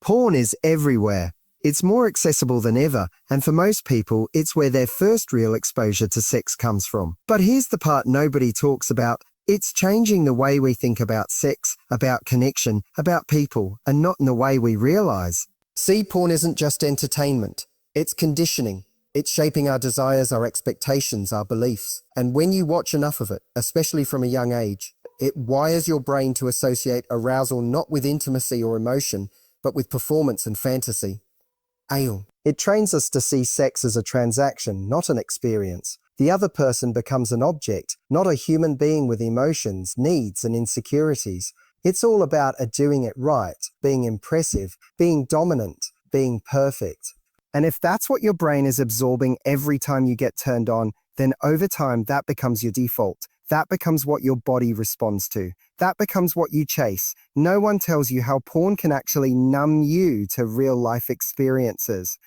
Porn is everywhere. It's more accessible than ever, and for most people, it's where their first real exposure to sex comes from. But here's the part nobody talks about. It's changing the way we think about sex, about connection, about people, and not in the way we realize. See, porn isn't just entertainment. It's conditioning. It's shaping our desires, our expectations, our beliefs. And when you watch enough of it, especially from a young age, it wires your brain to associate arousal not with intimacy or emotion, but with performance and fantasy. It trains us to see sex as a transaction, not an experience. The other person becomes an object, not a human being with emotions, needs, and insecurities. It's all about doing it right, being impressive, being dominant, being perfect. And if that's what your brain is absorbing every time you get turned on, then over time that becomes your default. That becomes what your body responds to. That becomes what you chase. No one tells you how porn can actually numb you to real-life experiences.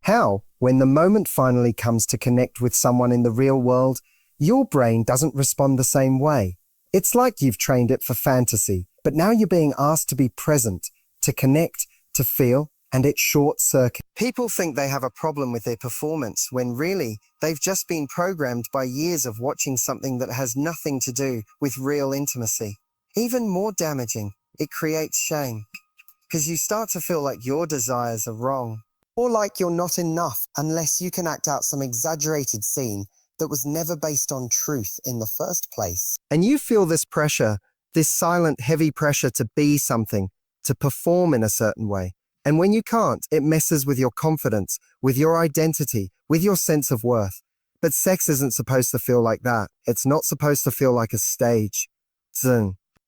How? When the moment finally comes to connect with someone in the real world, your brain doesn't respond the same way. It's like you've trained it for fantasy, but now you're being asked to be present, to connect, to feel, and it's short-circuit. People think they have a problem with their performance when really they've just been programmed by years of watching something that has nothing to do with real intimacy. Even more damaging, it creates shame, because you start to feel like your desires are wrong, or like you're not enough unless you can act out some exaggerated scene that was never based on truth in the first place. And you feel this pressure, this silent, heavy pressure to be something, to perform in a certain way. And when you can't, it messes with your confidence, with your identity, with your sense of worth. But sex isn't supposed to feel like that. It's not supposed to feel like a stage.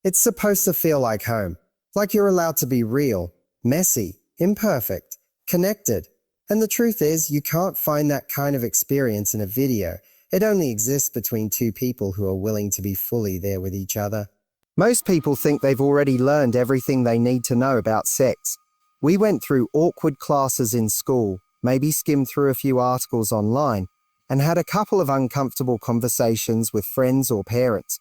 It's supposed to feel like home, like you're allowed to be real, messy, imperfect, connected. And the truth is, you can't find that kind of experience in a video. It only exists between two people who are willing to be fully there with each other. Most people think they've already learned everything they need to know about sex. We went through awkward classes in school, maybe skimmed through a few articles online, and had a couple of uncomfortable conversations with friends or parents.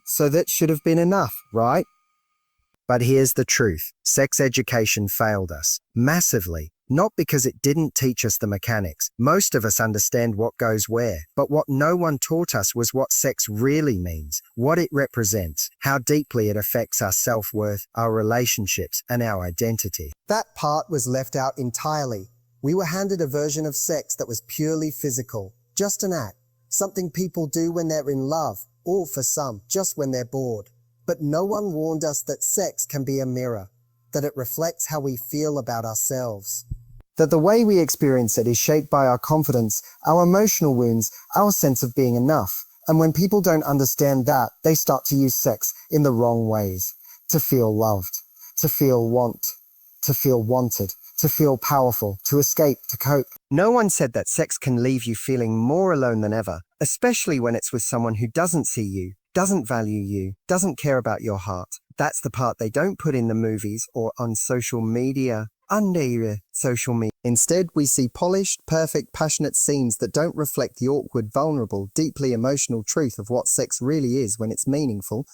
So that should have been enough, right? But here's the truth. Sex education failed us, massively. Not because it didn't teach us the mechanics. Most of us understand what goes where, but what no one taught us was what sex really means, what it represents, how deeply it affects our self-worth, our relationships, and our identity. That part was left out entirely. We were handed a version of sex that was purely physical, just an act, something people do when they're in love, or for some, just when they're bored. But no one warned us that sex can be a mirror, that it reflects how we feel about ourselves. That the way we experience it is shaped by our confidence, our emotional wounds, our sense of being enough. And when people don't understand that, they start to use sex in the wrong ways. To feel loved, to feel wanted, to feel powerful, to escape, to cope. No one said that sex can leave you feeling more alone than ever, especially when it's with someone who doesn't see you, doesn't value you, doesn't care about your heart. That's the part they don't put in the movies or on social media. Instead, we see polished, perfect, passionate scenes that don't reflect the awkward, vulnerable, deeply emotional truth of what sex really is when it's meaningful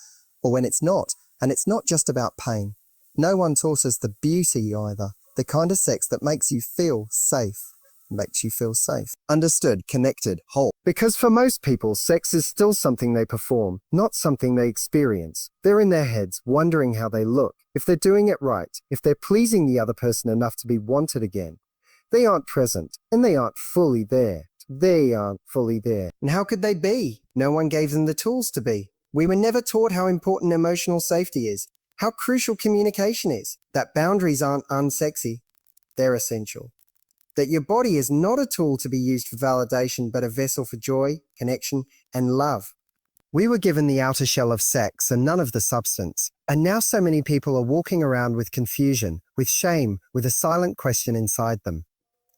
or when it's not. And it's not just about pain. No one taught us the beauty either. The kind of sex that makes you feel safe. Understood, connected, whole. Because for most people, sex is still something they perform, not something they experience. They're in their heads, wondering how they look, if they're doing it right, if they're pleasing the other person enough to be wanted again. They aren't present, and they aren't fully there. And how could they be? No one gave them the tools to be. We were never taught how important emotional safety is, how crucial communication is, that boundaries aren't unsexy, they're essential. That your body is not a tool to be used for validation, but a vessel for joy, connection, and love. We were given the outer shell of sex and none of the substance. And now so many people are walking around with confusion, with shame, with a silent question inside them.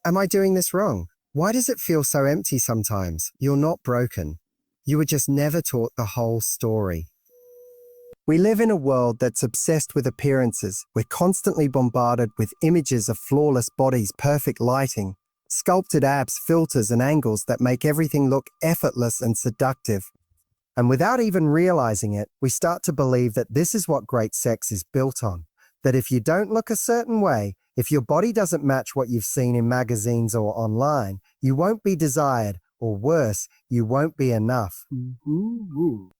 Am I doing this wrong? Why does it feel so empty sometimes? You're not broken. You were just never taught the whole story. We live in a world that's obsessed with appearances. We're constantly bombarded with images of flawless bodies, perfect lighting, sculpted abs, filters, and angles that make everything look effortless and seductive. And without even realizing it, we start to believe that this is what great sex is built on. that if you don't look a certain way, if your body doesn't match what you've seen in magazines or online, you won't be desired, or worse, you won't be enough.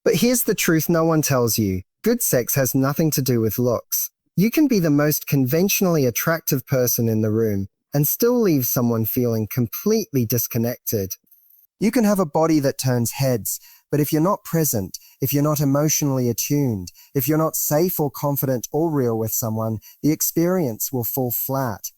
But here's the truth no one tells you. Good sex has nothing to do with looks. You can be the most conventionally attractive person in the room and still leave someone feeling completely disconnected. You can have a body that turns heads, but if you're not present, if you're not emotionally attuned, if you're not safe or confident or real with someone, the experience will fall flat.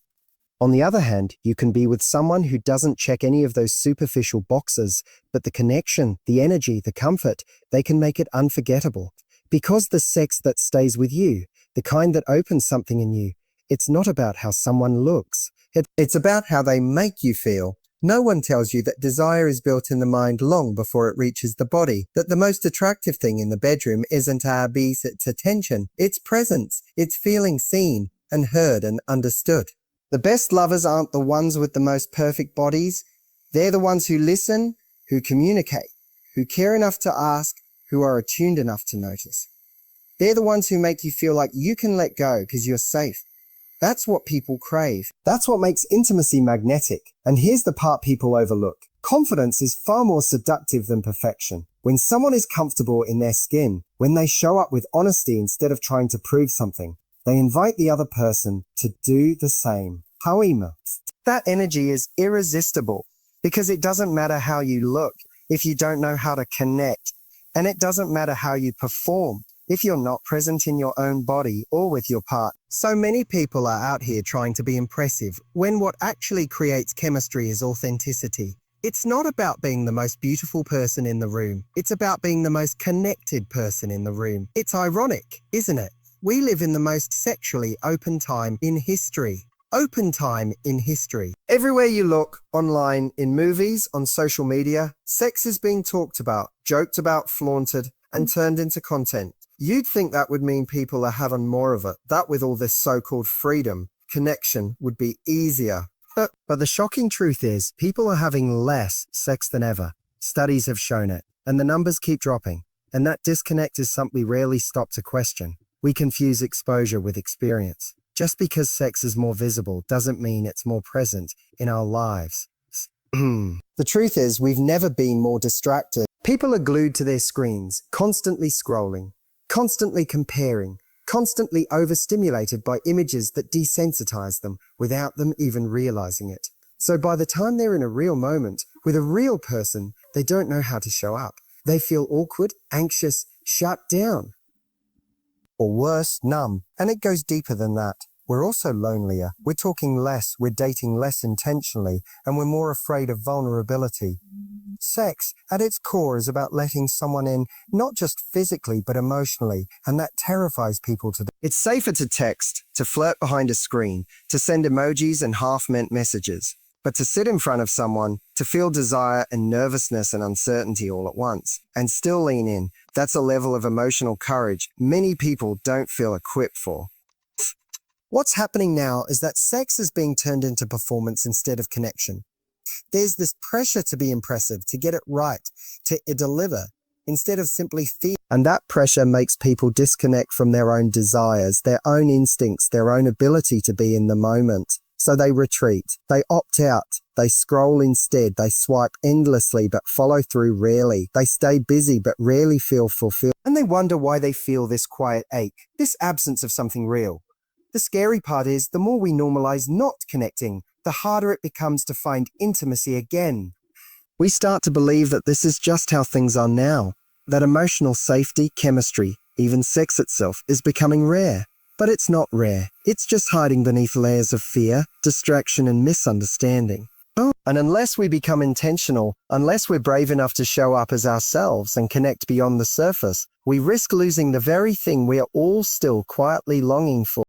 On the other hand, you can be with someone who doesn't check any of those superficial boxes, but the connection, the energy, the comfort, they can make it unforgettable. Because the sex that stays with you, the kind that opens something in you, it's not about how someone looks. It's about how they make you feel. No one tells you that desire is built in the mind long before it reaches the body, that the most attractive thing in the bedroom isn't its attention, it's presence, it's feeling seen and heard and understood. The best lovers aren't the ones with the most perfect bodies. They're the ones who listen, who communicate, who care enough to ask, who are attuned enough to notice. They're the ones who make you feel like you can let go because you're safe. That's what people crave. That's what makes intimacy magnetic. And here's the part people overlook. Confidence is far more seductive than perfection. When someone is comfortable in their skin, when they show up with honesty instead of trying to prove something, they invite the other person to do the same. That energy is irresistible because it doesn't matter how you look if you don't know how to connect. And it doesn't matter how you perform if you're not present in your own body or with your partner. So many people are out here trying to be impressive when what actually creates chemistry is authenticity. It's not about being the most beautiful person in the room. It's about being the most connected person in the room. It's ironic, isn't it? We live in the most sexually open time in history. Open time in history. Everywhere you look, online, in movies, on social media, sex is being talked about, joked about, flaunted, and turned into content. You'd think that would mean people are having more of it, that with all this so-called freedom, connection would be easier. But the shocking truth is, people are having less sex than ever. Studies have shown it, and the numbers keep dropping. And that disconnect is something we rarely stop to question. We confuse exposure with experience. Just because sex is more visible doesn't mean it's more present in our lives. The truth is, we've never been more distracted. People are glued to their screens, constantly scrolling, constantly comparing, constantly overstimulated by images that desensitize them without them even realizing it. So by the time they're in a real moment with a real person, they don't know how to show up. They feel awkward, anxious, shut down. Or worse, numb. And it goes deeper than that. We're also lonelier. We're talking less, we're dating less intentionally, and we're more afraid of vulnerability. Sex, at its core, is about letting someone in, not just physically, but emotionally, and that terrifies people today. It's safer to text, to flirt behind a screen, to send emojis and half-meant messages. But to sit in front of someone, to feel desire and nervousness and uncertainty all at once, and still lean in, that's a level of emotional courage many people don't feel equipped for. What's happening now is that sex is being turned into performance instead of connection. There's this pressure to be impressive, to get it right, to deliver, instead of simply feel. And that pressure makes people disconnect from their own desires, their own instincts, their own ability to be in the moment. So they retreat, they opt out, they scroll instead, they swipe endlessly but follow through rarely, they stay busy but rarely feel fulfilled. And they wonder why they feel this quiet ache, this absence of something real. The scary part is, the more we normalize not connecting, the harder it becomes to find intimacy again. We start to believe that this is just how things are now, that emotional safety, chemistry, even sex itself is becoming rare. But it's not rare. It's just hiding beneath layers of fear, distraction, and misunderstanding. And unless we become intentional, unless we're brave enough to show up as ourselves and connect beyond the surface, we risk losing the very thing we are all still quietly longing for.